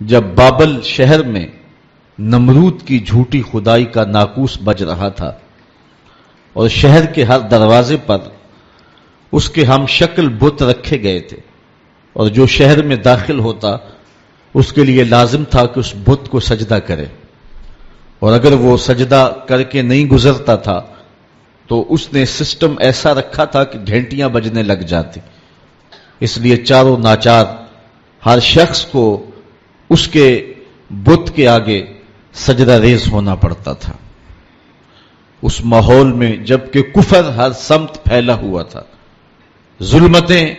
جب بابل شہر میں نمرود کی جھوٹی خدائی کا ناقوس بج رہا تھا اور شہر کے ہر دروازے پر اس کے ہم شکل بت رکھے گئے تھے، اور جو شہر میں داخل ہوتا اس کے لیے لازم تھا کہ اس بت کو سجدہ کرے، اور اگر وہ سجدہ کر کے نہیں گزرتا تھا تو اس نے سسٹم ایسا رکھا تھا کہ گھنٹیاں بجنے لگ جاتی، اس لیے چاروں ناچار ہر شخص کو اس کے بت کے آگے سجدہ ریز ہونا پڑتا تھا۔ اس ماحول میں جبکہ کفر ہر سمت پھیلا ہوا تھا، ظلمتیں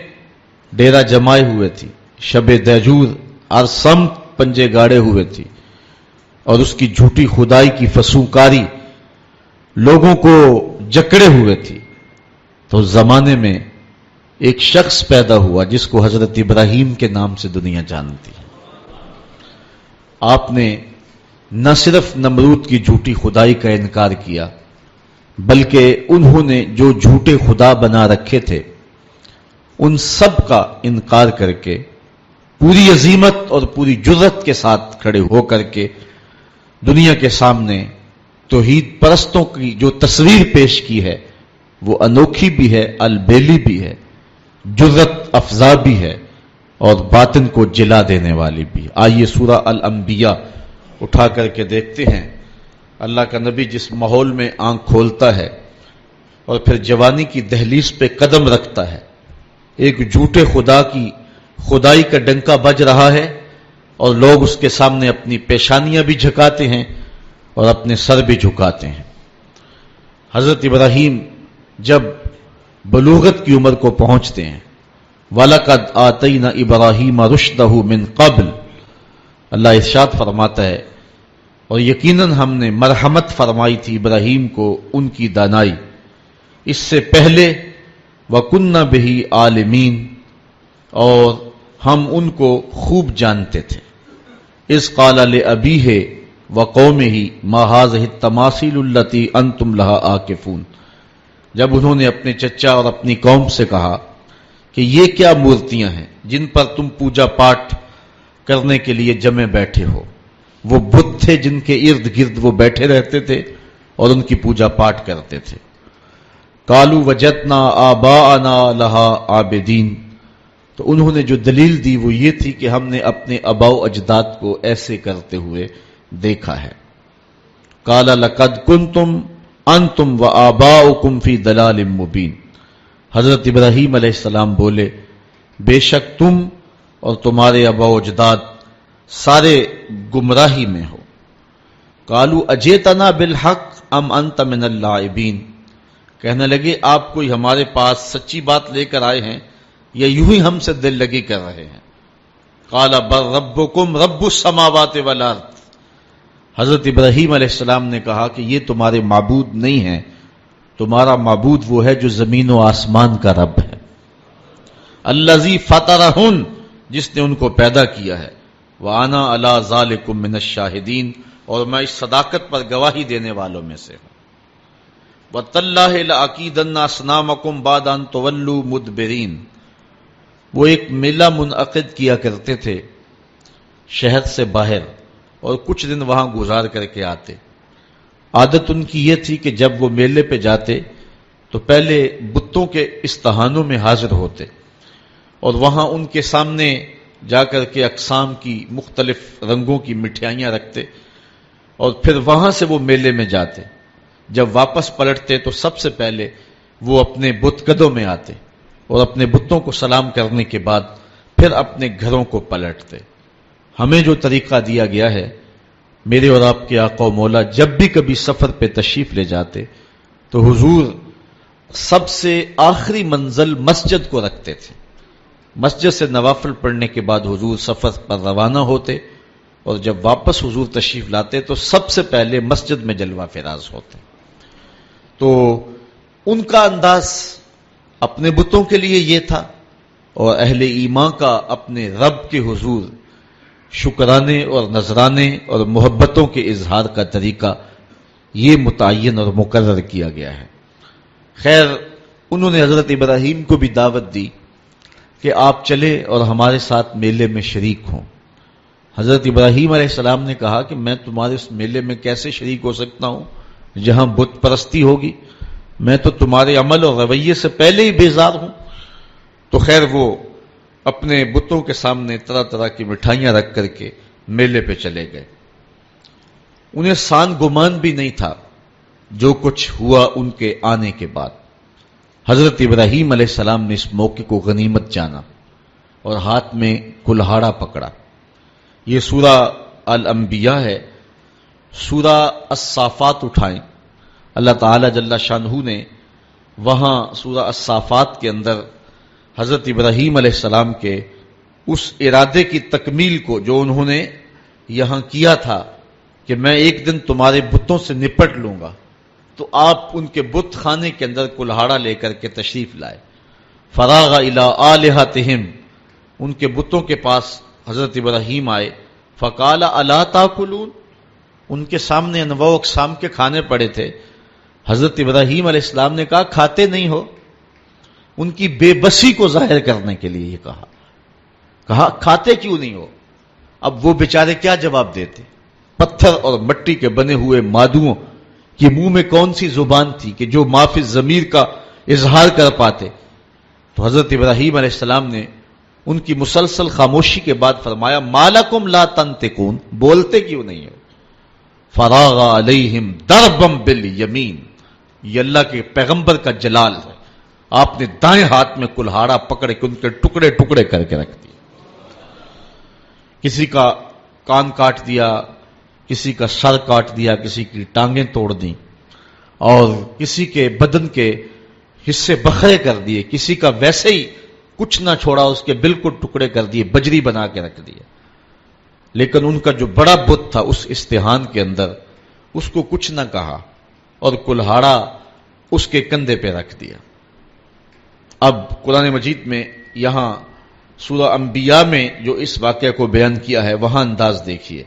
ڈیرا جمائے ہوئے تھی، شب دہجور ہر سمت پنجے گاڑے ہوئے تھی، اور اس کی جھوٹی خدائی کی فسونکاری لوگوں کو جکڑے ہوئے تھی، تو اس زمانے میں ایک شخص پیدا ہوا جس کو حضرت ابراہیم کے نام سے دنیا جانتی۔ آپ نے نہ صرف نمرود کی جھوٹی خدائی کا انکار کیا، بلکہ انہوں نے جو جھوٹے خدا بنا رکھے تھے ان سب کا انکار کر کے پوری عظیمت اور پوری جرأت کے ساتھ کھڑے ہو کر کے دنیا کے سامنے توحید پرستوں کی جو تصویر پیش کی ہے وہ انوکھی بھی ہے، البیلی بھی ہے، جرأت افزا بھی ہے، اور باطن کو جلا دینے والی بھی۔ آئیے سورہ الانبیاء اٹھا کر کے دیکھتے ہیں۔ اللہ کا نبی جس ماحول میں آنکھ کھولتا ہے اور پھر جوانی کی دہلیز پہ قدم رکھتا ہے، ایک جھوٹے خدا کی خدائی کا ڈنکا بج رہا ہے اور لوگ اس کے سامنے اپنی پیشانیاں بھی جھکاتے ہیں اور اپنے سر بھی جھکاتے ہیں۔ حضرت ابراہیم جب بلوغت کی عمر کو پہنچتے ہیں، وَلَقَدْ آتَيْنَا إِبْرَاهِيمَ رُشْدَهُ مِنْ قَبْلُ، اللہ ارشاد فرماتا ہے، اور یقیناً ہم نے مرحمت فرمائی تھی ابراہیم کو ان کی دانائی اس سے پہلے، وَكُنَّا بِهِ عَالِمِينَ، اور ہم ان کو خوب جانتے تھے۔ اِذْ قَالَ لِأَبِيهِ وَقَوْمِهِ مَا هَٰذِهِ التَّمَاثِيلُ الَّتِي أَنْتُمْ لَهَا عَاكِفُونَ، جب انہوں نے اپنے چچا اور اپنی قوم سے کہا کہ یہ کیا مورتیاں ہیں جن پر تم پوجا پاٹ کرنے کے لیے جمے بیٹھے ہو۔ وہ بت تھے جن کے ارد گرد وہ بیٹھے رہتے تھے اور ان کی پوجا پاٹ کرتے تھے۔ قالوا وجدنا آباءنا لها عابدین، تو انہوں نے جو دلیل دی وہ یہ تھی کہ ہم نے اپنے آباء و اجداد کو ایسے کرتے ہوئے دیکھا ہے۔ قال لقد کنتم انتم وآباؤکم فی ضلال مبین، حضرت ابراہیم علیہ السلام بولے بے شک تم اور تمہارے آباء و اجداد سارے گمراہی میں ہو۔ قالوا اجئتنا بالحق ام انت من اللاعبین، کہنے لگے آپ کوئی ہمارے پاس سچی بات لے کر آئے ہیں یا یوں ہی ہم سے دل لگی کر رہے ہیں۔ قال بل ربکم رب السماوات والارض، حضرت ابراہیم علیہ السلام نے کہا کہ یہ تمہارے معبود نہیں ہیں، تمہارا معبود وہ ہے جو زمین و آسمان کا رب ہے، الذی فطرہن، جس نے ان کو پیدا کیا ہے، وَأَنَا عَلَىٰ ذَلِكُم مِّنَ الشَّاهِدِينَ، اور میں اس صداقت پر گواہی دینے والوں میں سے ہوں۔ وَتَاللَّهِ لَأَكِيدَنَّ أَصْنَامَكُمْ بَعْدَ أَن تُوَلُّوا مُدْبِرِينَ، وہ ایک میلہ منعقد کیا کرتے تھے شہر سے باہر اور کچھ دن وہاں گزار کر کے آتے۔ عادت ان کی یہ تھی کہ جب وہ میلے پہ جاتے تو پہلے بتوں کے استہانوں میں حاضر ہوتے اور وہاں ان کے سامنے جا کر کے اقسام کی مختلف رنگوں کی مٹھائیاں رکھتے، اور پھر وہاں سے وہ میلے میں جاتے۔ جب واپس پلٹتے تو سب سے پہلے وہ اپنے بت قدوں میں آتے اور اپنے بتوں کو سلام کرنے کے بعد پھر اپنے گھروں کو پلٹتے۔ ہمیں جو طریقہ دیا گیا ہے، میرے اور آپ کے آقا و مولا جب بھی کبھی سفر پہ تشریف لے جاتے تو حضور سب سے آخری منزل مسجد کو رکھتے تھے۔ مسجد سے نوافل پڑھنے کے بعد حضور سفر پر روانہ ہوتے، اور جب واپس حضور تشریف لاتے تو سب سے پہلے مسجد میں جلوہ فراز ہوتے۔ تو ان کا انداز اپنے بتوں کے لیے یہ تھا، اور اہل ایمان کا اپنے رب کے حضور شکرانے اور نذرانے اور محبتوں کے اظہار کا طریقہ یہ متعین اور مقرر کیا گیا ہے۔ خیر، انہوں نے حضرت ابراہیم کو بھی دعوت دی کہ آپ چلے اور ہمارے ساتھ میلے میں شریک ہوں۔ حضرت ابراہیم علیہ السلام نے کہا کہ میں تمہارے اس میلے میں کیسے شریک ہو سکتا ہوں جہاں بت پرستی ہوگی، میں تو تمہارے عمل اور رویے سے پہلے ہی بیزار ہوں۔ تو خیر وہ اپنے بتوں کے سامنے طرح طرح کی مٹھائیاں رکھ کر کے میلے پہ چلے گئے۔ انہیں سان گمان بھی نہیں تھا جو کچھ ہوا ان کے آنے کے بعد۔ حضرت ابراہیم علیہ السلام نے اس موقع کو غنیمت جانا اور ہاتھ میں کلہاڑا پکڑا۔ یہ سورہ الانبیاء ہے۔ سورہ الصافات اٹھائیں، اللہ تعالی جل شانہ نے وہاں سورہ الصافات کے اندر حضرت ابراہیم علیہ السلام کے اس ارادے کی تکمیل کو جو انہوں نے یہاں کیا تھا کہ میں ایک دن تمہارے بتوں سے نپٹ لوں گا، تو آپ ان کے بت خانے کے اندر کلہاڑا لے کر کے تشریف لائے۔ فراغ الی آلہتہم، ان کے بتوں کے پاس حضرت ابراہیم آئے۔ فقال الا تاکلون، ان کے سامنے انواع و اقسام کے کھانے پڑے تھے۔ حضرت ابراہیم علیہ السلام نے کہا کھاتے نہیں ہو؟ ان کی بے بسی کو ظاہر کرنے کے لیے یہ کہا کھاتے کیوں نہیں ہو؟ اب وہ بیچارے کیا جواب دیتے؟ پتھر اور مٹی کے بنے ہوئے مادوؤں کی منہ میں کون سی زبان تھی کہ جو معافی ضمیر کا اظہار کر پاتے؟ تو حضرت ابراہیم علیہ السلام نے ان کی مسلسل خاموشی کے بعد فرمایا مالکم لا تنطقون، بولتے کیوں نہیں ہو؟ فراغ علیہم ضربا بالیمین، یہ اللہ کے پیغمبر کا جلال ہے، آپ نے دائیں ہاتھ میں کلہاڑا پکڑ کے ان کے ٹکڑے ٹکڑے کر کے رکھ دیے۔ کسی کا کان کاٹ دیا، کسی کا سر کاٹ دیا، کسی کی ٹانگیں توڑ دیں، اور کسی کے بدن کے حصے بکھرے کر دیے، کسی کا ویسے ہی کچھ نہ چھوڑا، اس کے بالکل ٹکڑے کر دیے، بجری بنا کے رکھ دیا۔ لیکن ان کا جو بڑا بت تھا اس استحان کے اندر، اس کو کچھ نہ کہا اور کلہاڑا اس کے کندھے پہ رکھ دیا۔ اب قرآن مجید میں یہاں سورہ انبیاء میں جو اس واقعہ کو بیان کیا ہے وہاں انداز دیکھیے۔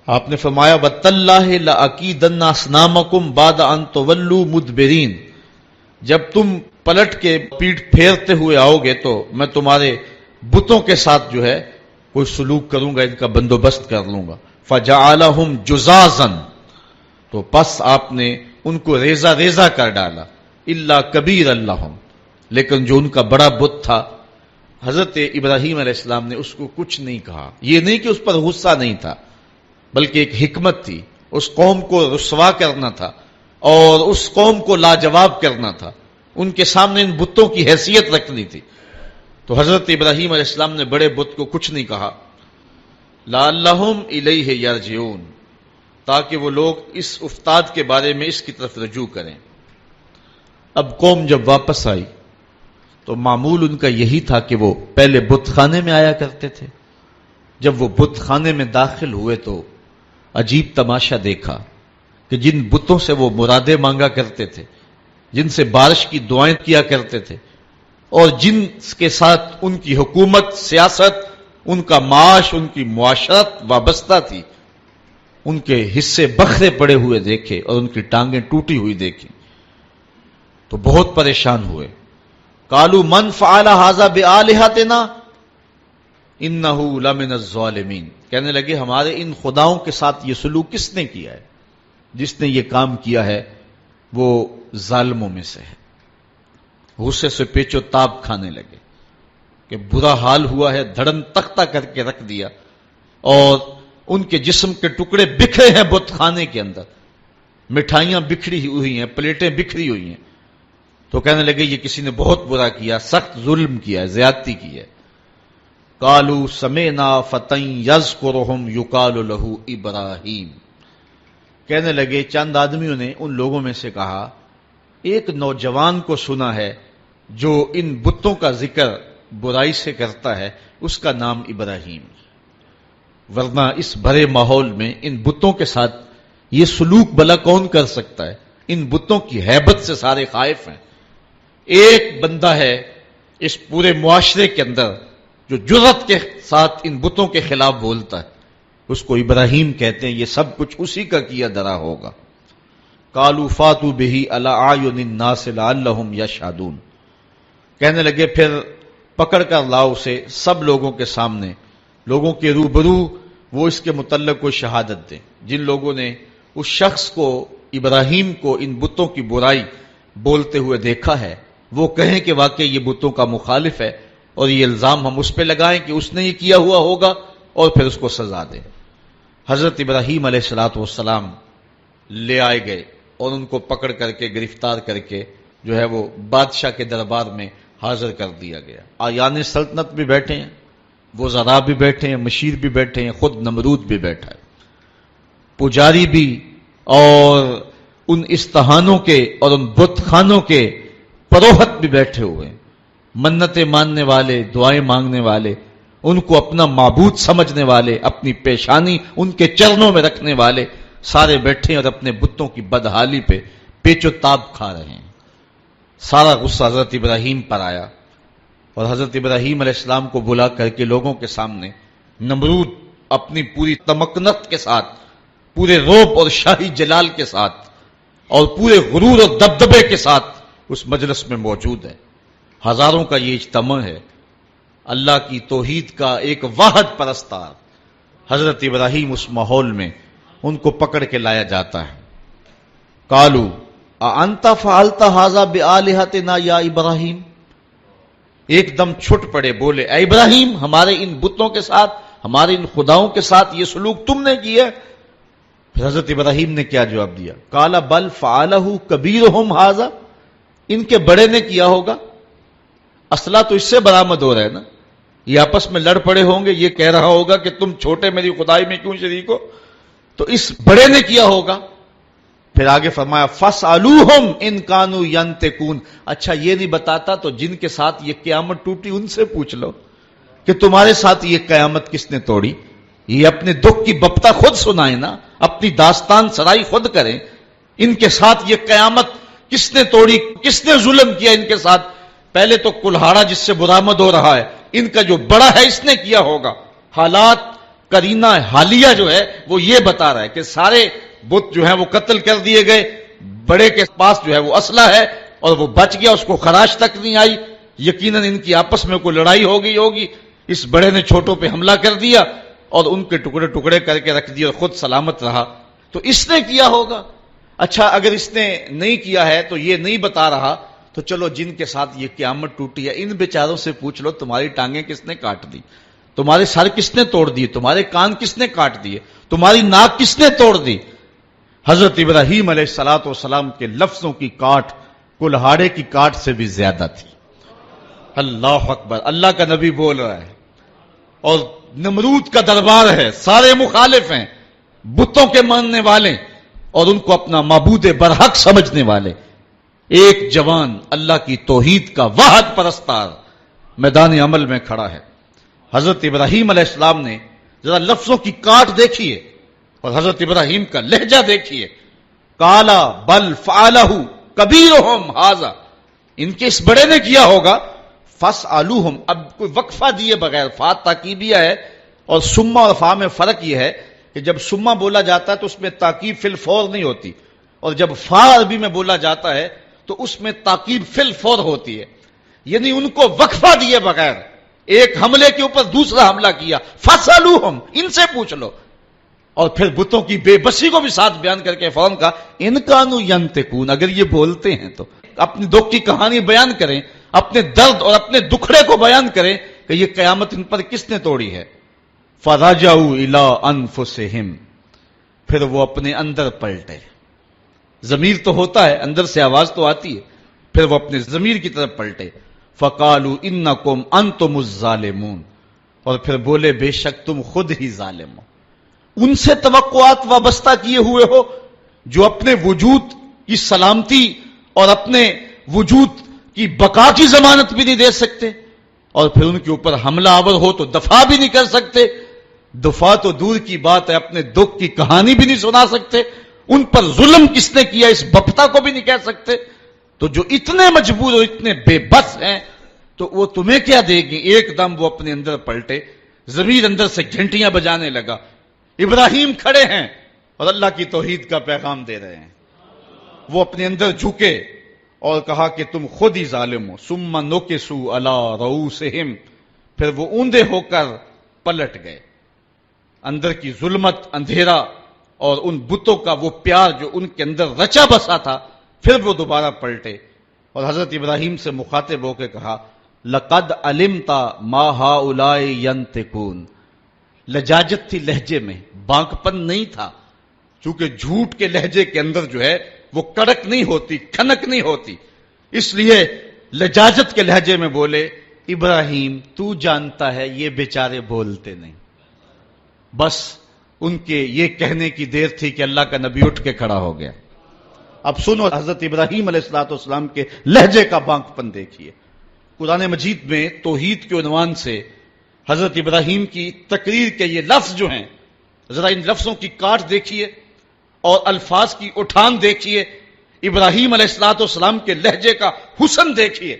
آپ نے فرمایا وَتَاللَّهِ لَأَكِيدَنَّ أَصْنَامَكُمْ بَعْدَ أَن تُوَلُّوا مُدْبِرِينَ، جب تم پلٹ کے پیٹھ پھیرتے ہوئے آؤ گے تو میں تمہارے بتوں کے ساتھ جو ہے کوئی سلوک کروں گا، ان کا بندوبست کر لوں گا۔ فَجَعَلَهُمْ جُزَازًا، تو پس آپ نے ان کو ریزہ ریزہ کر ڈالا۔ إِلَّا كَبِيرًا لَهُمْ، لیکن جو ان کا بڑا بت تھا حضرت ابراہیم علیہ السلام نے اس کو کچھ نہیں کہا۔ یہ نہیں کہ اس پر غصہ نہیں تھا، بلکہ ایک حکمت تھی، اس قوم کو رسوا کرنا تھا اور اس قوم کو لاجواب کرنا تھا، ان کے سامنے ان بتوں کی حیثیت رکھنی تھی۔ تو حضرت ابراہیم علیہ السلام نے بڑے بت کو کچھ نہیں کہا۔ لعلہم الیہ یرجعون، تاکہ وہ لوگ اس افتاد کے بارے میں اس کی طرف رجوع کریں۔ اب قوم جب واپس آئی تو معمول ان کا یہی تھا کہ وہ پہلے بت خانے میں آیا کرتے تھے۔ جب وہ بت خانے میں داخل ہوئے تو عجیب تماشا دیکھا کہ جن بتوں سے وہ مرادیں مانگا کرتے تھے، جن سے بارش کی دعائیں کیا کرتے تھے، اور جن کے ساتھ ان کی حکومت، سیاست، ان کا معاش، ان کی معاشرت وابستہ تھی، ان کے حصے بکھرے پڑے ہوئے دیکھے اور ان کی ٹانگیں ٹوٹی ہوئی دیکھی تو بہت پریشان ہوئے۔ قالوا من فعل هذا بآلهتنا انه لمن الظالمین، کہنے لگے ہمارے ان خداؤں کے ساتھ یہ سلوک کس نے کیا ہے؟ جس نے یہ کام کیا ہے وہ ظالموں میں سے ہے۔ غصے سے پیچو تاب کھانے لگے کہ برا حال ہوا ہے، دھڑن تختہ کر کے رکھ دیا اور ان کے جسم کے ٹکڑے بکھرے ہیں بت خانے کے اندر، مٹھائیاں بکھری ہوئی ہیں، پلیٹیں بکھری ہوئی ہیں۔ تو کہنے لگے یہ کسی نے بہت برا کیا، سخت ظلم کیا ہے، زیادتی کی ہے۔ قالوا سمعنا فتى يذكرهم يقال له ابراہیم، کہنے لگے چند آدمیوں نے ان لوگوں میں سے کہا ایک نوجوان کو سنا ہے جو ان بتوں کا ذکر برائی سے کرتا ہے، اس کا نام ابراہیم، ورنہ اس بھرے ماحول میں ان بتوں کے ساتھ یہ سلوک بھلا کون کر سکتا ہے؟ ان بتوں کی ہیبت سے سارے خائف ہیں۔ ایک بندہ ہے اس پورے معاشرے کے اندر جو جرأت کے ساتھ ان بتوں کے خلاف بولتا ہے، اس کو ابراہیم کہتے ہیں، یہ سب کچھ اسی کا کیا دھرا ہوگا۔ قالوا فاتوا به علی اعین الناس لعلهم یشهدون، کہنے لگے پھر پکڑ کر لاؤ اسے سب لوگوں کے سامنے لوگوں کے روبرو وہ اس کے متعلق کو شہادت دیں. جن لوگوں نے اس شخص کو ابراہیم کو ان بتوں کی برائی بولتے ہوئے دیکھا ہے وہ کہیں کہ واقعی یہ بتوں کا مخالف ہے اور یہ الزام ہم اس پہ لگائیں کہ اس نے یہ کیا ہوا ہوگا اور پھر اس کو سزا دیں. حضرت ابراہیم علیہ الصلوۃ والسلام لے آئے گئے اور ان کو پکڑ کر کے گرفتار کر کے جو ہے وہ بادشاہ کے دربار میں حاضر کر دیا گیا. آیان سلطنت بھی بیٹھے ہیں، وزراء بھی بیٹھے ہیں، مشیر بھی بیٹھے ہیں، خود نمرود بھی بیٹھا ہے، پجاری بھی، اور ان استہانوں کے اور ان بت خانوں کے پروہت بھی بیٹھے ہوئے ہیں، منتیں ماننے والے، دعائیں مانگنے والے، ان کو اپنا معبود سمجھنے والے، اپنی پیشانی ان کے چرنوں میں رکھنے والے سارے بیٹھے ہیں اور اپنے بتوں کی بدحالی پہ پیچ و تاب کھا رہے ہیں. سارا غصہ حضرت ابراہیم پر آیا اور حضرت ابراہیم علیہ السلام کو بلا کر کے لوگوں کے سامنے نمرود اپنی پوری تمکنت کے ساتھ، پورے روب اور شاہی جلال کے ساتھ اور پورے غرور اور دبدبے کے ساتھ اس مجلس میں موجود ہے. ہزاروں کا یہ اجتماع ہے. اللہ کی توحید کا ایک واحد پرستار حضرت ابراہیم اس ماحول میں ان کو پکڑ کے لایا جاتا ہے. قالوا اانت فعلت هذا بآلهتنا یا ابراہیم، ایک دم چھٹ پڑے، بولے اے ابراہیم ہمارے ان بتوں کے ساتھ، ہمارے ان خداؤں کے ساتھ یہ سلوک تم نے کیا؟ پھر حضرت ابراہیم نے کیا جواب دیا؟ قال بل فعلہ کبیرہم ھذا، ان کے بڑے نے کیا ہوگا. اسلحہ تو اس سے برآمد ہو رہا ہے نا، یہ آپس میں لڑ پڑے ہوں گے، یہ کہہ رہا ہوگا کہ تم چھوٹے میری خدائی میں کیوں شریک ہو، تو اس بڑے نے کیا ہوگا. پھر آگے فرمایا فاسألوہم ان کانوا ینطقون، اچھا یہ نہیں بتاتا تو جن کے ساتھ یہ قیامت ٹوٹی ان سے پوچھ لو کہ تمہارے ساتھ یہ قیامت کس نے توڑی. یہ اپنے دکھ کی بپتا خود سنائیں نا، اپنی داستان سرائی خود کریں. ان کے ساتھ یہ قیامت کس نے توڑی، کس نے ظلم کیا ان کے ساتھ؟ پہلے تو کلہاڑا جس سے برآمد ہو رہا ہے ان کا جو بڑا ہے اس نے کیا ہوگا. حالات کرینہ حالیہ جو ہے وہ یہ بتا رہا ہے کہ سارے بت جو ہیں وہ قتل کر دیے گئے، بڑے کے پاس جو ہے وہ اسلحہ ہے اور وہ بچ گیا، اس کو خراش تک نہیں آئی. یقیناً ان کی آپس میں کوئی لڑائی ہو گئی ہوگی، اس بڑے نے چھوٹوں پہ حملہ کر دیا اور ان کے ٹکڑے ٹکڑے کر کے رکھ دیا اور خود سلامت رہا، تو اس نے کیا ہوگا. اچھا اگر اس نے نہیں کیا ہے تو یہ نہیں بتا رہا تو چلو جن کے ساتھ یہ قیامت ٹوٹی ہے ان بیچاروں سے پوچھ لو تمہاری ٹانگیں کس نے کاٹ دی، تمہارے سر کس نے توڑ دیے، تمہارے کان کس نے کاٹ دیے، تمہاری ناک کس نے توڑ دی. حضرت ابراہیم علیہ الصلوۃ والسلام کے لفظوں کی کاٹ کلہاڑے کی کاٹ سے بھی زیادہ تھی. اللہ اکبر، اللہ کا نبی بول رہا ہے اور نمرود کا دربار ہے، سارے مخالف ہیں، بتوں کے ماننے والے اور ان کو اپنا معبود برحق سمجھنے والے. ایک جوان اللہ کی توحید کا واحد پرستار میدان عمل میں کھڑا ہے. حضرت ابراہیم علیہ السلام نے ذرا لفظوں کی کاٹ دیکھیے اور حضرت ابراہیم کا لہجہ دیکھیے. کالا بل فعلہ کبیرہم ھذا، ان کے اس بڑے نے کیا ہوگا. فاسألوہم، اب کوئی وقفہ دیے بغیر، فا تاکیدیہ ہے اور سما اور فا میں فرق یہ ہے کہ جب سما بولا جاتا ہے تو اس میں تاکید فی الفور نہیں ہوتی، اور جب فا عربی میں بولا جاتا ہے تو اس میں تاکید فی الفور ہوتی ہے. یعنی ان کو وقفہ دیے بغیر ایک حملے کے اوپر دوسرا حملہ کیا. فاسألوہم، ان سے پوچھ لو. اور پھر بتوں کی بے بسی کو بھی ساتھ بیان کر کے فوراً کہا ان کانوا ینطقون، اگر یہ بولتے ہیں تو اپنی دکھ کی کہانی بیان کریں، اپنے درد اور اپنے دکھڑے کو بیان کریں کہ یہ قیامت ان پر کس نے توڑی ہے. فرجعوا الی انفسہم، پھر وہ اپنے اندر پلٹے. ضمیر تو ہوتا ہے، اندر سے آواز تو آتی ہے، پھر وہ اپنے ضمیر کی طرف پلٹے. فقالوا انکم انتم الظالمون، اور پھر بولے بے شک تم خود ہی ظالم ہو. ان سے توقعات وابستہ کیے ہوئے ہو جو اپنے وجود کی سلامتی اور اپنے وجود کی بقا کی ضمانت بھی نہیں دے سکتے، اور پھر ان کے اوپر حملہ آور ہو تو دفاع بھی نہیں کر سکتے. دفاع تو دور کی بات ہے، اپنے دکھ کی کہانی بھی نہیں سنا سکتے. ان پر ظلم کس نے کیا اس بپتا کو بھی نہیں کہہ سکتے. تو جو اتنے مجبور اور اتنے بے بس ہیں تو وہ تمہیں کیا دے گی. ایک دم وہ اپنے اندر پلٹے، ضمیر اندر سے گھنٹیاں بجانے لگا. ابراہیم کھڑے ہیں اور اللہ کی توحید کا پیغام دے رہے ہیں. وہ اپنے اندر جھکے اور کہا کہ تم خود ہی ظالم ہو. ثم نکسوا علی رؤوسہم، پھر وہ اوندے ہو کر پلٹ گئے. اندر کی ظلمت، اندھیرا اور ان بتوں کا وہ پیار جو ان کے اندر رچا بسا تھا، پھر وہ دوبارہ پلٹے اور حضرت ابراہیم سے مخاطب ہو کے کہا لقد علمت ما هؤلاء ينطقون. لجاجت تھی لہجے میں، بانکپن نہیں تھا، چونکہ جھوٹ کے لہجے کے اندر جو ہے وہ کڑک نہیں ہوتی، کھنک نہیں ہوتی، اس لیے لجاجت کے لہجے میں بولے ابراہیم تو جانتا ہے یہ بیچارے بولتے نہیں. بس ان کے یہ کہنے کی دیر تھی کہ اللہ کا نبی اٹھ کے کھڑا ہو گیا. اب سنو حضرت ابراہیم علیہ السلام کے لہجے کا بانکپن دیکھیے. قرآن مجید میں توحید کے عنوان سے حضرت ابراہیم کی تقریر کے یہ لفظ جو ہیں، ذرا ان لفظوں کی کاٹ دیکھیے اور الفاظ کی اٹھان دیکھیے، ابراہیم علیہ السلام کے لہجے کا حسن دیکھیے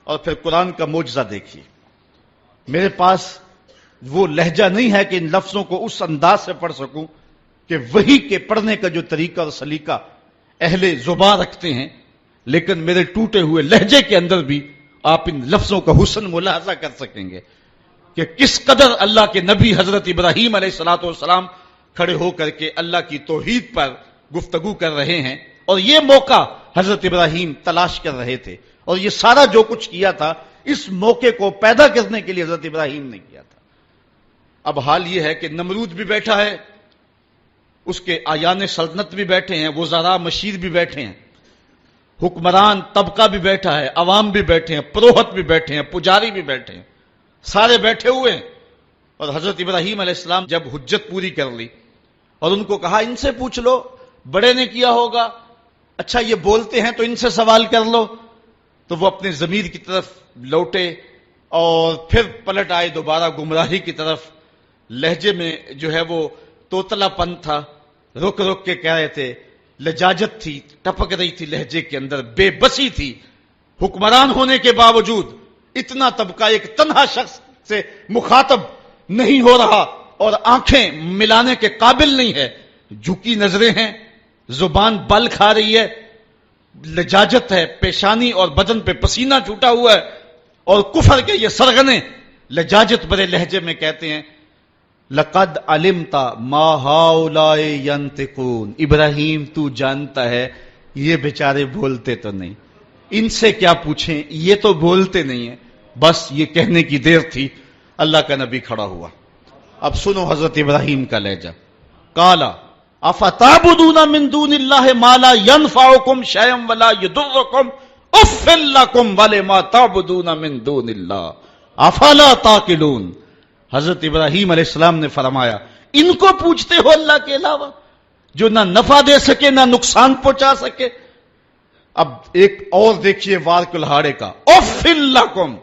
اور پھر قرآن کا معجزہ دیکھیے. میرے پاس وہ لہجہ نہیں ہے کہ ان لفظوں کو اس انداز سے پڑھ سکوں کہ وحی کے پڑھنے کا جو طریقہ اور سلیقہ اہل زبان رکھتے ہیں، لیکن میرے ٹوٹے ہوئے لہجے کے اندر بھی آپ ان لفظوں کا حسن ملاحظہ کر سکیں گے کہ کس قدر اللہ کے نبی حضرت ابراہیم علیہ السلام کھڑے ہو کر کے اللہ کی توحید پر گفتگو کر رہے ہیں، اور یہ موقع حضرت ابراہیم تلاش کر رہے تھے، اور یہ سارا جو کچھ کیا تھا اس موقع کو پیدا کرنے کے لیے حضرت ابراہیم نے کیا تھا. اب حال یہ ہے کہ نمرود بھی بیٹھا ہے، اس کے آیان سلطنت بھی بیٹھے ہیں، وزراء مشیر بھی بیٹھے ہیں، حکمران طبقہ بھی بیٹھا ہے، عوام بھی بیٹھے ہیں، پروہت بھی بیٹھے ہیں، پجاری بھی بیٹھے ہیں، سارے بیٹھے ہوئے ہیں. اور حضرت ابراہیم علیہ السلام جب حجت پوری کر لی اور ان کو کہا ان سے پوچھ لو، بڑے نے کیا ہوگا، اچھا یہ بولتے ہیں تو ان سے سوال کر لو، تو وہ اپنے ضمیر کی طرف لوٹے اور پھر پلٹ آئے دوبارہ گمراہی کی طرف. لہجے میں جو ہے وہ توتلا پن تھا، رک رک کے کہہ رہے تھے، لجاجت تھی، ٹپک رہی تھی لہجے کے اندر، بے بسی تھی. حکمران ہونے کے باوجود اتنا طبقہ ایک تنہا شخص سے مخاطب نہیں ہو رہا اور آنکھیں ملانے کے قابل نہیں ہے، جھکی نظریں ہیں، زبان بل کھا رہی ہے، لجاجت ہے، پیشانی اور بدن پہ پسینہ چھوٹا ہوا ہے، اور کفر کے یہ سرغنے لجاجت برے لہجے میں کہتے ہیں لقد علمت ما هؤلاء ينطقون. ابراہیم تو جانتا ہے یہ بیچارے بولتے تو نہیں، ان سے کیا پوچھیں، یہ تو بولتے نہیں ہیں. بس یہ کہنے کی دیر تھی، اللہ کا نبی کھڑا ہوا. اب سنو حضرت ابراہیم کا لہجہ. قالا افتعبدون من دون اللہ ما لا ينفعکم شیئا ولا یضرکم اف لکم ولما تعبدون من دون اللہ افلا تعقلون. حضرت ابراہیم علیہ السلام نے فرمایا ان کو پوچھتے ہو اللہ کے علاوہ جو نہ نفع دے سکے نہ نقصان پہنچا سکے. اب ایک اور دیکھیے وار کلہاڑے کا، اف لکم.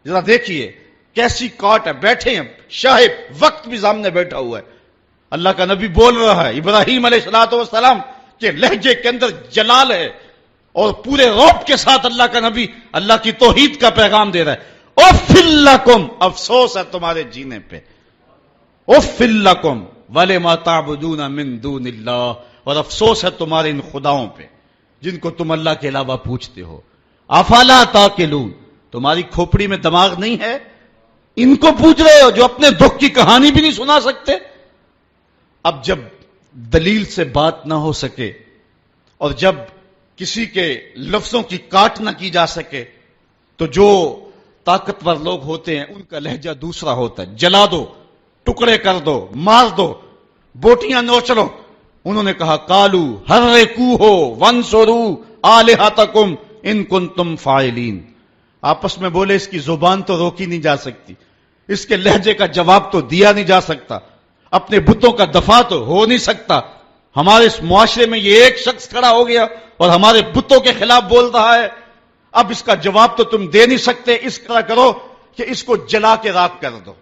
ذرا دیکھیے کیسی کاٹ ہے، بیٹھے ہیں شاہب، وقت بھی سامنے بیٹھا ہوا ہے، اللہ کا نبی بول رہا ہے، ابراہیم علیہ السلام کے لہجے کے اندر جلال ہے، اور پورے رعب کے ساتھ اللہ کا نبی اللہ کی توحید کا پیغام دے رہا ہے. اف لکم، افسوس ہے تمہارے جینے پہ، اف لکم ولما تعبدون من دون اللہ، اور افسوس ہے تمہارے ان خداؤں پہ جن کو تم اللہ کے علاوہ پوچھتے ہو. افلا تعقلون، تمہاری کھوپڑی میں دماغ نہیں ہے، ان کو پوچھ رہے ہو جو اپنے دکھ کی کہانی بھی نہیں سنا سکتے. اب جب دلیل سے بات نہ ہو سکے اور جب کسی کے لفظوں کی کاٹ نہ کی جا سکے تو جو طاقتور لوگ ہوتے ہیں ان کا لہجہ دوسرا ہوتا ہے. جلا دو، ٹکڑے کر دو، مار دو، بوٹیاں نوچ لو. انہوں نے کہا کالو حرقوہ وانصروا آلہتکم ان کنتم فاعلین. آپس میں بولے اس کی زبان تو روکی نہیں جا سکتی، اس کے لہجے کا جواب تو دیا نہیں جا سکتا، اپنے بتوں کا دفاع تو ہو نہیں سکتا. ہمارے اس معاشرے میں یہ ایک شخص کھڑا ہو گیا اور ہمارے بتوں کے خلاف بول رہا ہے، اب اس کا جواب تو تم دے نہیں سکتے، اس طرح کرو کہ اس کو جلا کے راکھ کر دو.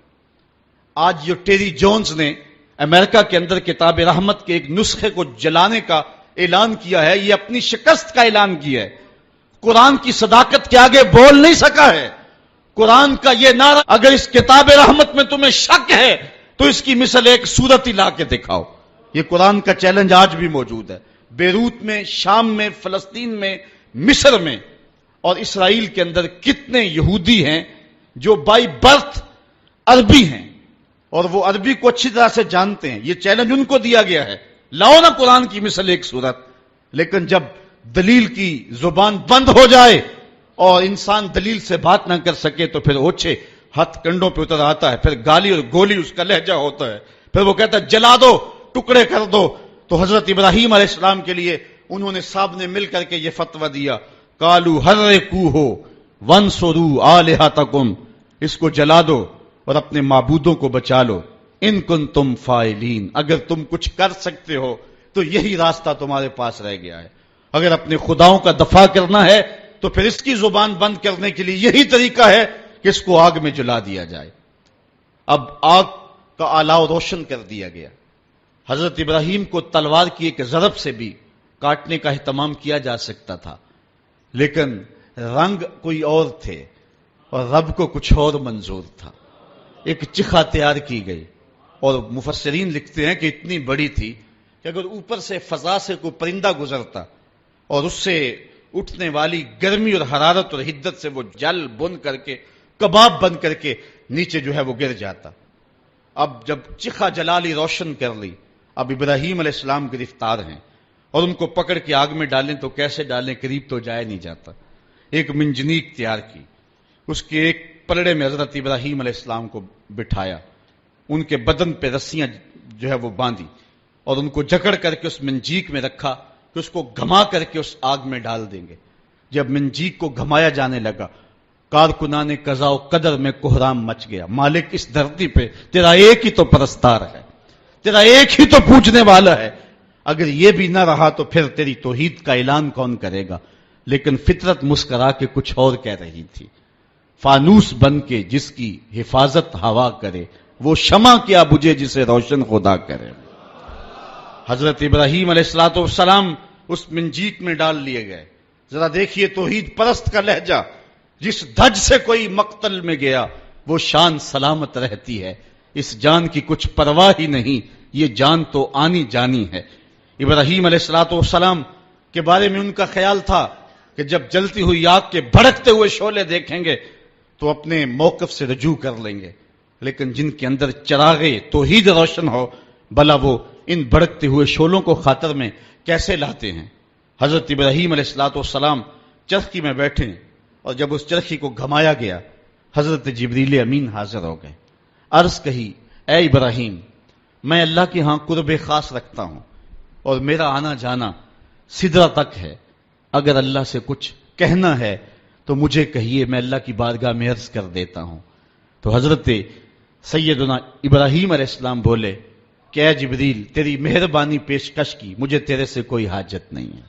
آج جو ٹیری جونز نے امریکہ کے اندر کتاب رحمت کے ایک نسخے کو جلانے کا اعلان کیا ہے، یہ اپنی شکست کا اعلان کیا ہے. قرآن کی صداقت کے آگے بول نہیں سکا ہے. قرآن کا یہ نعرہ، اگر اس کتاب رحمت میں تمہیں شک ہے تو اس کی مثل ایک سورت ہی لا کے دکھاؤ. یہ قرآن کا چیلنج آج بھی موجود ہے. بیروت میں، شام میں، فلسطین میں، مصر میں اور اسرائیل کے اندر کتنے یہودی ہیں جو بائی برتھ عربی ہیں، اور وہ عربی کو اچھی طرح سے جانتے ہیں. یہ چیلنج ان کو دیا گیا ہے، لاؤ نا قرآن کی مثل ایک صورت. لیکن جب دلیل کی زبان بند ہو جائے اور انسان دلیل سے بات نہ کر سکے تو پھر اوچھے ہاتھ کنڈوں پہ اتر آتا ہے، پھر گالی اور گولی اس کا لہجہ ہوتا ہے، پھر وہ کہتا ہے جلا دو، ٹکڑے کر دو. تو حضرت ابراہیم علیہ السلام کے لیے انہوں نے صاحب نے مل کر کے یہ فتویٰ دیا، کالو حرقوہ وانصروا آلہتکم، اس کو جلا دو اور اپنے معبودوں کو بچا لو. ان کنتم فاعلین، اگر تم کچھ کر سکتے ہو تو یہی راستہ تمہارے پاس رہ گیا ہے. اگر اپنے خداؤں کا دفاع کرنا ہے تو پھر اس کی زبان بند کرنے کے لیے یہی طریقہ ہے کہ اس کو آگ میں جلا دیا جائے. اب آگ کا آلاؤ روشن کر دیا گیا. حضرت ابراہیم کو تلوار کی ایک ضرب سے بھی کاٹنے کا اہتمام کیا جا سکتا تھا، لیکن رنگ کوئی اور تھے اور رب کو کچھ اور منظور تھا. ایک چخا تیار کی گئی اور مفسرین لکھتے ہیں کہ اتنی بڑی تھی کہ اگر اوپر سے فضا سے کوئی پرندہ گزرتا اور اس سے اٹھنے والی گرمی اور حرارت اور حدت سے وہ جل بن کر کے کباب بن کر کے نیچے جو ہے وہ گر جاتا. اب جب چخا جلالی روشن کر لی، اب ابراہیم علیہ السلام گرفتار ہیں اور ان کو پکڑ کے آگ میں ڈالیں تو کیسے ڈالیں، قریب تو جایا نہیں جاتا. ایک منجنیق تیار کی، اس کے ایک پلڑے میں حضرت ابراہیم علیہ السلام کو بٹھایا، ان کے بدن پہ رسیاں جو ہے وہ باندھی اور ان کو جکڑ کر کے اس منجیق میں رکھا کہ اس کو گھما کر کے اس آگ میں ڈال دیں گے. جب منجیق کو گھمایا جانے لگا، کارکنان قضا و قدر میں کوہرام مچ گیا. مالک اس دھرتی پہ تیرا ایک ہی تو پرستار ہے، تیرا ایک ہی تو پوجنے والا ہے، اگر یہ بھی نہ رہا تو پھر تیری توحید کا اعلان کون کرے گا. لیکن فطرت مسکرا کے کچھ اور کہہ رہی تھی، فانوس بن کے جس کی حفاظت ہوا کرے، وہ شمع کیا بجھے جسے روشن خدا کرے. حضرت ابراہیم علیہ السلام اس منجیق میں ڈال لیے گئے. ذرا دیکھیے توحید پرست کا لہجہ، جس دھج سے کوئی مقتل میں گیا وہ شان سلامت رہتی ہے، اس جان کی کچھ پرواہ ہی نہیں، یہ جان تو آنی جانی ہے. ابراہیم علیہ السلام کے بارے میں ان کا خیال تھا کہ جب جلتی ہوئی آگ کے بھڑکتے ہوئے شعلے دیکھیں گے تو اپنے موقف سے رجوع کر لیں گے، لیکن جن کے اندر چراغے توحید روشن ہو، بھلا وہ ان بھڑکتے ہوئے شعلوں کو خاطر میں کیسے لاتے ہیں. حضرت ابراہیم علیہ السلام چرخی میں بیٹھے اور جب اس چرخی کو گھمایا گیا، حضرت جبریل امین حاضر ہو گئے. عرض کہی، اے ابراہیم، میں اللہ کے ہاں قرب خاص رکھتا ہوں اور میرا آنا جانا سدرہ تک ہے، اگر اللہ سے کچھ کہنا ہے تو مجھے کہیے، میں اللہ کی بارگاہ میں عرض کر دیتا ہوں. تو حضرت سیدنا ابراہیم علیہ السلام بولے کہ اے جبریل، تیری مہربانی پیشکش کی، مجھے تیرے سے کوئی حاجت نہیں ہے.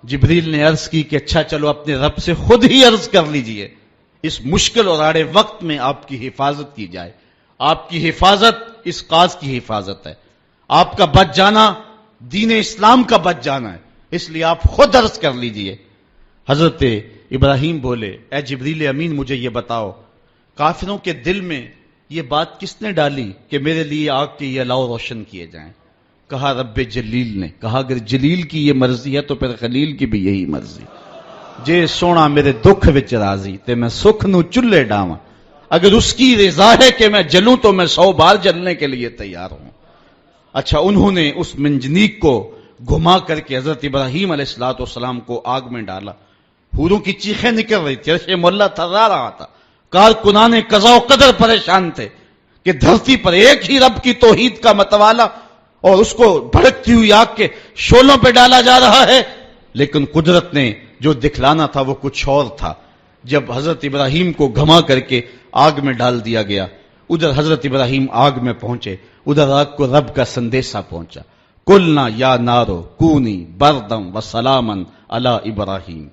جبریل نے عرض کی کہ اچھا چلو اپنے رب سے خود ہی عرض کر لیجئے، اس مشکل اور آڑے وقت میں آپ کی حفاظت کی جائے. آپ کی حفاظت اس قاض کی حفاظت ہے، آپ کا بچ جانا دین اسلام کا بچ جانا ہے، اس لیے آپ خود عرض کر لیجئے. حضرت ابراہیم بولے، اے جبریل امین، مجھے یہ بتاؤ، کافروں کے دل میں یہ بات کس نے ڈالی کہ میرے لیے آگ کے یہ الاؤ روشن کیے جائیں؟ کہا رب جلیل نے. کہا اگر جلیل کی یہ مرضی ہے تو پھر خلیل کی بھی یہی مرضی. جے سونا میرے دکھ وچ راضی تے میں سکھ نو چلے ڈاواں، اگر اس کی رضا ہے کہ میں جلوں تو میں 100 بار جلنے کے لیے تیار ہوں. اچھا، انہوں نے اس منجنیق کو گھما کر کے حضرت ابراہیم علیہ السلام کو آگ میں ڈالا. حوروں کی چیخیں نکل رہی تھی، عرش مولا تھرا رہا تھا، کارکنان قضا و قدر پریشان تھے کہ دھرتی پر ایک ہی رب کی توحید کا متوالا اور اس کو بھڑکتی ہوئی آگ کے شعلوں پہ ڈالا جا رہا ہے. لیکن قدرت نے جو دکھلانا تھا وہ کچھ اور تھا. جب حضرت ابراہیم کو گھما کر کے آگ میں ڈال دیا گیا، ادھر حضرت ابراہیم آگ میں پہنچے، ادھر آگ کو رب کا سندیشہ پہنچا. قلنا یا نارو کونی بردم و سلامن علی ابراہیم.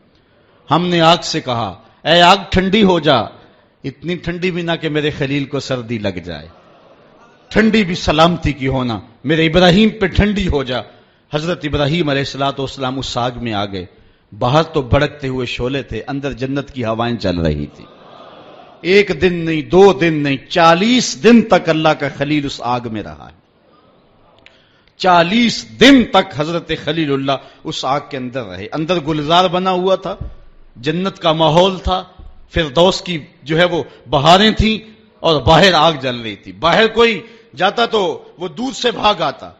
ہم نے آگ سے کہا، اے آگ ٹھنڈی ہو جا، اتنی ٹھنڈی بھی نہ کہ میرے خلیل کو سردی لگ جائے، ٹھنڈی بھی سلامتی کی ہونا، میرے ابراہیم پہ ٹھنڈی ہو جا. حضرت ابراہیم علیہ السلام اس آگ میں آ گئے. باہر تو بھڑکتے ہوئے شعلے تھے، اندر جنت کی ہوائیں چل رہی تھی. ایک دن نہیں، 2 دن نہیں، 40 دن تک اللہ کا خلیل اس آگ میں رہا ہے. 40 دن تک حضرت خلیل اللہ اس آگ کے اندر رہے. اندر گلزار بنا ہوا تھا، جنت کا ماحول تھا، فردوس کی جو ہے وہ بہاریں تھیں اور باہر آگ جل رہی تھی. باہر کوئی جاتا تو وہ دور سے بھاگ آتا.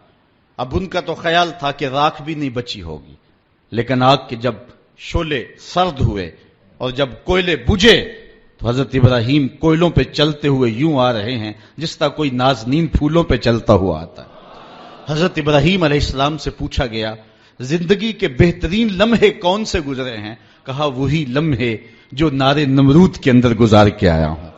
اب ان کا تو خیال تھا کہ راکھ بھی نہیں بچی ہوگی، لیکن آگ کے جب شعلے سرد ہوئے اور جب کوئلے بجھے تو حضرت ابراہیم کوئلوں پہ چلتے ہوئے یوں آ رہے ہیں جس طرح کوئی نازنین پھولوں پہ چلتا ہوا آتا ہے. حضرت ابراہیم علیہ السلام سے پوچھا گیا زندگی کے بہترین لمحے کون سے گزرے ہیں؟ کہا وہی لمحے جو نار نمرود کے اندر گزار کے آیا ہوں.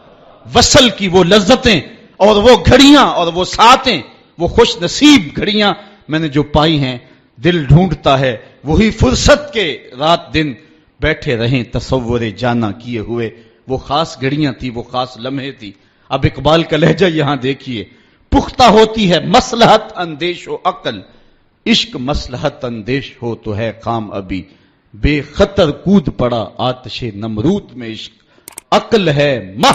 وصل کی وہ لذتیں اور وہ گھڑیاں اور وہ ساعتیں، وہ خوش نصیب گھڑیاں میں نے جو پائی ہیں، دل ڈھونڈتا ہے وہی فرصت کے رات دن بیٹھے رہیں تصور جانا کیے ہوئے. وہ خاص گھڑیاں تھی، وہ خاص لمحے تھی. اب اقبال کا لہجہ یہاں دیکھیے. پختہ ہوتی ہے مصلحت اندیش و عقل، عشق مصلحت اندیش ہو تو ہے کام ابھی. بے خطر کود پڑا آتش نمرود میں عشق، عقل ہے مہ